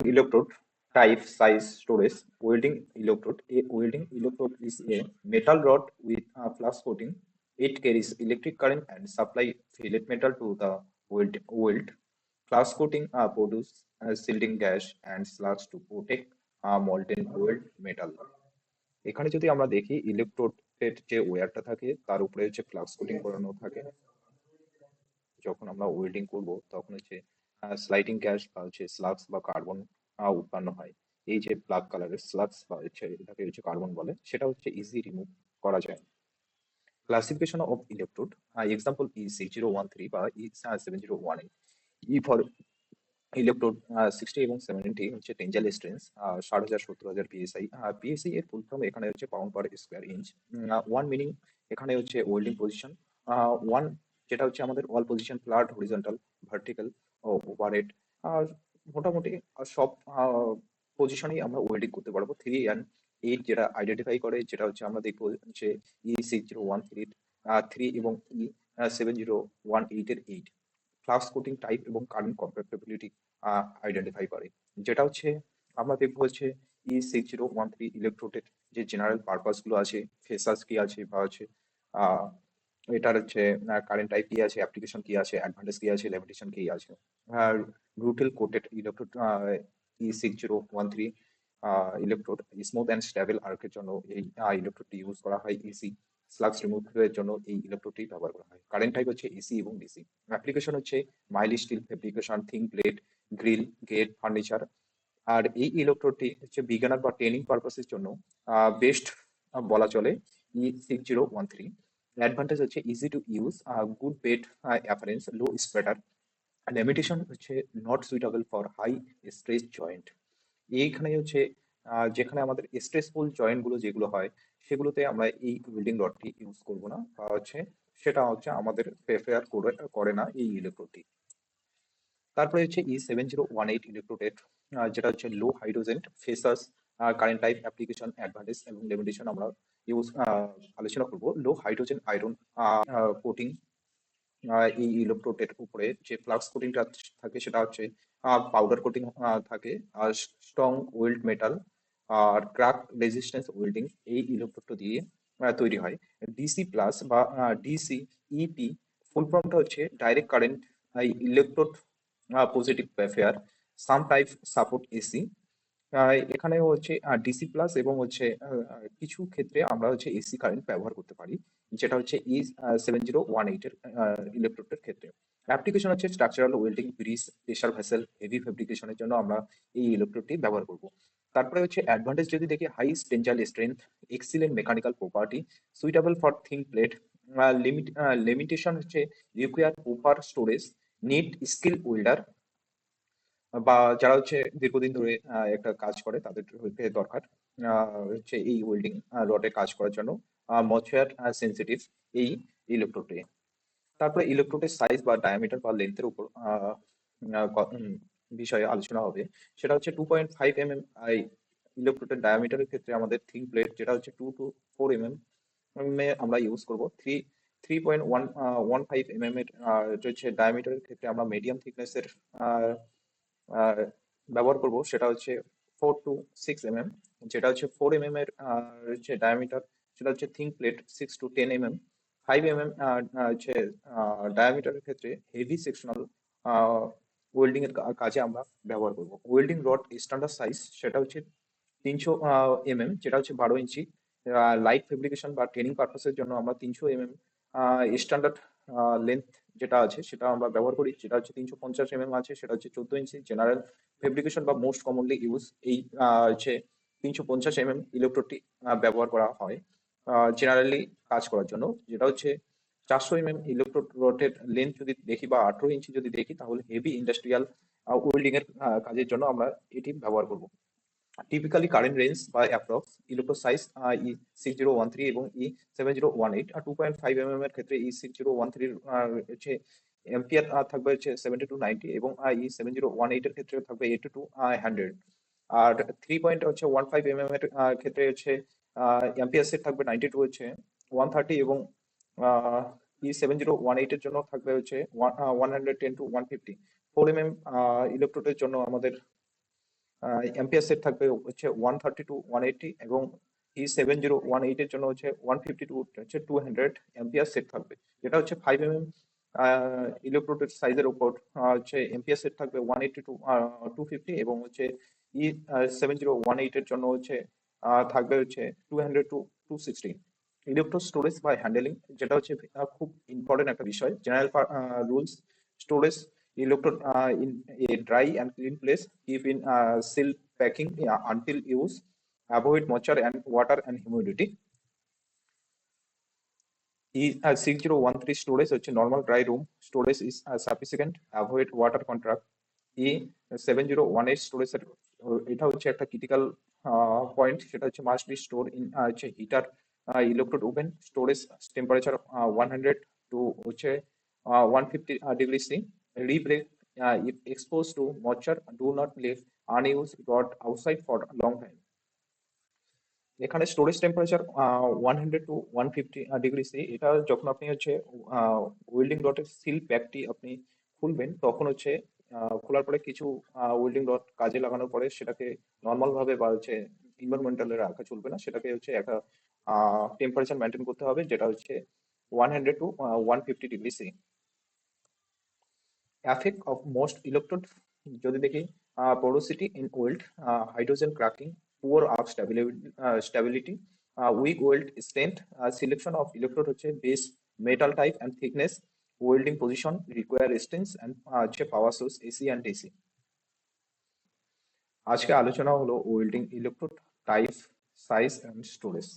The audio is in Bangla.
electrode type, size, storage. Welding electrode. A welding electrode is a metal rod with a flux coating. It carries electric current and supply fillet metal to the weld. Flux coating produce shielding gas and slugs to protect molten weld metal. এখানে যদি আমরা দেখি ইলেকট্রোডের যে ওয়্যারটা থাকে তার উপরে হচ্ছে ফ্লাক্স কোটিং করানো থাকে। যখন আমরা ওয়েল্ডিং করব তখন হচ্ছে স্লাইডিং গ্যাস বা হচ্ছে স্লাগস বা কার্বন উৎপন্ন হয়। এই যে ব্ল্যাক কালারের স্লাগস বা হচ্ছে এটাকে হচ্ছে কার্বন বলে, সেটা হচ্ছে ইজি রিমুভ করা যায়। Classification of electrode, example E6013 বা E7018। ই ফর ইলেকট্রোড 60 এবং 70 হচ্ছে টেনজাইল স্ট্রেন্থ 60,000 70,000 পিএসআই। পিএসআই এর ফুল ফর্ম এখানে হচ্ছে pound per square inch. One meaning এখানে হচ্ছে ওয়েল্ডিং পজিশন। ওয়ান যেটা হচ্ছে আমাদের all position, flat, horizontal, vertical, overhead. আর মোটামুটি সব পজিশনেই আমরা ওয়েল্ডিং করতে পারবো। 3 and 8 যেটা আইডেন্টিফাই করে, যেটা হচ্ছে আমরা দেখবো হচ্ছে E6013 3 এবং E7018 এর 8 ফ্লাক্স কোটিং টাইপ এবং কারেন্ট কম্প্যাক্টেবিলিটি আইডেন্টিফাই করে। যেটা হচ্ছে আমরা দেখবো হচ্ছে E6013 ইলেকট্রোডের যে জেনারেল পারপাস গুলো আছে, ফেসাস কি আছে বা হচ্ছে আহ, এটার হচ্ছে কারেন্ট টাইপ কি আছে, অ্যাপ্লিকেশন কি আছে, অ্যাডভান্টেজ কি আছে, লিমিটেশন কি আছে। আর rutile coated electrode E6013 electrode smooth and stable আর্কের জন্য এই ইলেকট্রোডটি ইউজ করা হয়। ইসি ফ্লাক্স রিমুভের জন্য এই ইলেকট্রোডটি ব্যবহার করা হয়। কারেন্ট টাইপ হচ্ছে এসি এবং ডিসি। অ্যাপ্লিকেশন হচ্ছে mild steel fabrication, thin plate, grill, gate, furniture. আর এই ইলেকট্রোডটি হচ্ছে বিজ্ঞানার বা ট্রেনিং পারপাসের জন্য বেস্ট বলা চলে। E6013 অ্যাডভান্টেজ হচ্ছে easy to use, good bead appearance, low spreader. Limitation হচ্ছে not suitable for high stress joint. এইখানে হচ্ছে যেখানে আমাদের স্ট্রেসফুল জয়েন্ট গুলো যেগুলো হয় সেগুলোতে আমরা এই ওয়েল্ডিং রডটি ইউজ করব না, বা হচ্ছে সেটা হচ্ছে আমাদের প্রেফার করে না এই ইলেকট্রোডটি। তারপরে হচ্ছে E7018 ইলেকট্রোডেট, যেটা হচ্ছে লো হাইড্রোজেন ফেসাস। কারেন্ট টাইপ, অ্যাপ্লিকেশন, অ্যাডভান্টেজ এবং লিমিটেশন আমরা ইউজ আলোচনা করব। লো হাইড্রোজেন আয়রন কোটিং, এই ইলেকট্রোডের উপরে যে ফ্লাক্স কোটিংটা থাকে সেটা হচ্ছে পাউডার কোটিং থাকে। আর স্ট্রং ওয়েল্ড মেটাল আর ক্র্যাক রেজিস্ট্যান্স ওয়েল্ডিং এই ইলেকট্রোড দিয়ে তৈরি হয়। ডিসি প্লাস বা ডিসি ইপি ফুল ফর্মটা হচ্ছে ডাইরেক্ট কারেন্ট ইলেকট্রোড পজিটিভ পেয়ার, সাম টাইপ সাপোর্ট এসি। এখানে হচ্ছে ডিসি প্লাস এবং হচ্ছে কিছু ক্ষেত্রে আমরা হচ্ছে এসি কারেন্ট ব্যবহার করতে পারি, যেটা হচ্ছে E7018 এর ইলেকট্রোডের ক্ষেত্রে। অ্যাপ্লিকেশন হচ্ছে structural welding, bridge, pressure vessel, heavy ফেব্রিকেশনের জন্য আমরা এই ইলেকট্রোডটি ব্যবহার করব। তারপরে হচ্ছে অ্যাডভান্টেজ যদি দেখি, high tensile strength, excellent mechanical property, suitable for thin plate. Limitation হচ্ছে require proper storage, need skill welder বা যারা হচ্ছে দীর্ঘদিন ধরে একটা কাজ করে তাদের হচ্ছে দরকার হচ্ছে এই ওয়েল্ডিং রডে কাজ করার জন্য। মচুয়ার সেন্সিটিভ এই ইলেকট্রোডে। তারপরে ইলেকট্রোডের সাইজ বা ডায়ামিটার বা লেন্থের উপর বিষয়ে আলোচনা হবে। সেটা হচ্ছে 2.5 mm। ইলেকট্রোডের ডায়ামিটারের ক্ষেত্রে আমাদের থিন প্লেট যেটা হচ্ছে 2 to 4 mm আমরা ইউজ করব। 3.15 mm এর হচ্ছে ডায়ামিটারের ক্ষেত্রে আমরা মিডিয়াম থিকনেসের ব্যবহার করব, সেটা হচ্ছে 4 to 6 mm। যেটা হচ্ছে 4 mm এর হচ্ছে ডায়ামিটার, সেটা হচ্ছে thin plate 6 to 10 mm। 5 mm হচ্ছে ডায়ামিটারের ক্ষেত্রে হেভি সেকশনাল ওয়েল্ডিং এর কাজে আমরা ব্যবহার করব। ওয়েল্ডিং রড স্ট্যান্ডার্ড সাইজ সেটা হচ্ছে 300 mm, যেটা হচ্ছে 12 ইঞ্চি। লাইট ফেব্রিকেশন বা ট্রেনিং পারপাসের জন্য আমরা 300 mm স্ট্যান্ডার্ড লেন্থ যেটা আছে সেটা আমরা ব্যবহার করি। যেটা হচ্ছে 350 mm আছে, সেটা হচ্ছে 14 ইঞ্চি। জেনারেল ফেব্রিকেশন বা মোস্ট কমনলি ইউজ এই হচ্ছে 350 mm ইলেকট্রোডটি ব্যবহার করা হয় জেনারেলি কাজ করার জন্য। যেটা হচ্ছে 400 mm ইলেকট্রোড রডের লেন্থ যদি দেখি বা 18 ইঞ্চি যদি দেখি, তাহলে হেভি ইন্ডাস্ট্রিয়াল ওয়েল্ডিং এর কাজের জন্য আমরা এটি ব্যবহার করব। টিপিক্যালি কারেন্ট রেঞ্জ বা অ্যাপ্রক্স ইলেকট্রোড সাইজ E6013 এবং E7018। আর 2.5 mm এর ক্ষেত্রে E6013 হচ্ছে এম্পিয়ার থাকবে হচ্ছে 70 to 90 এবং E7018 এর ক্ষেত্রে থাকবে 80 to 100। আর 3.15 mm এর ক্ষেত্রে হচ্ছে এম্পিয়ার সেট থাকবে 92 হচ্ছে 130 এবং E7018 এর জন্য থাকবে হচ্ছে 110 to 150। 4 mm ইলেকট্রোডের জন্য আমাদের এম্পিয়ার সেট থাকবে হচ্ছে 130 to 180, এবং E7018 এর জন্য হচ্ছে 150 to হচ্ছে 200 এম্পিয়ার সেট থাকবে, যেটা হচ্ছে 5 mm ইলেকট্রোডের সাইজের উপর হচ্ছে এম্পিয়ার সেট থাকবে 180 to 250, এবং হচ্ছে E7018 এর জন্য হচ্ছে থাকবে হচ্ছে 200 to 260। ইলেকট্রো স্টোরেজ বা হ্যান্ডেলিং, যেটা হচ্ছে খুব ইম্পর্টেন্ট একটা বিষয়। General rules: storage electrode in a dry and clean place, keep in seal packing until use, avoid moisture and water and humidity. E6013 storage হচ্ছে normal dry room storage is sufficient, avoid water contract. E7018 storage এটা হচ্ছে একটা ক্রিটিক্যাল পয়েন্ট, সেটা হচ্ছে মাস্ট বি স্টোর ইন হচ্ছে heater electrode oven, storage temperature 100 to হচ্ছে 150 degree C. Re-break if exposed to moisture, do not leave unused rod outside for a long time. এখানে storage temperature 100 to 150 degree C. এটা যখন আপনি হচ্ছে ওয়েল্ডিং রডের সিল প্যাকটি আপনি খুলবেন, তখন হচ্ছে খোলার পরে কিছু ওয়েল্ডিং রড কাজে লাগানোর পরে সেটাকে নর্মাল ভাবে বা হচ্ছে এনভায়রনমেন্টালে রাখা চলবে না, সেটাকে হচ্ছে একটা টেম্পারেচার মেনটেন করতে হবে, যেটা হচ্ছে 100 to 150 degree C. Effect of most electrode যদি দেখি: porosity in weld, hydrogen cracking, poor arc stability, weak weld strength, selection of electrode হচ্ছে base metal type and thickness, welding position, require resistance and হচ্ছে power source AC and DC। আজকে আলোচনা হলো welding electrode type, size and storage.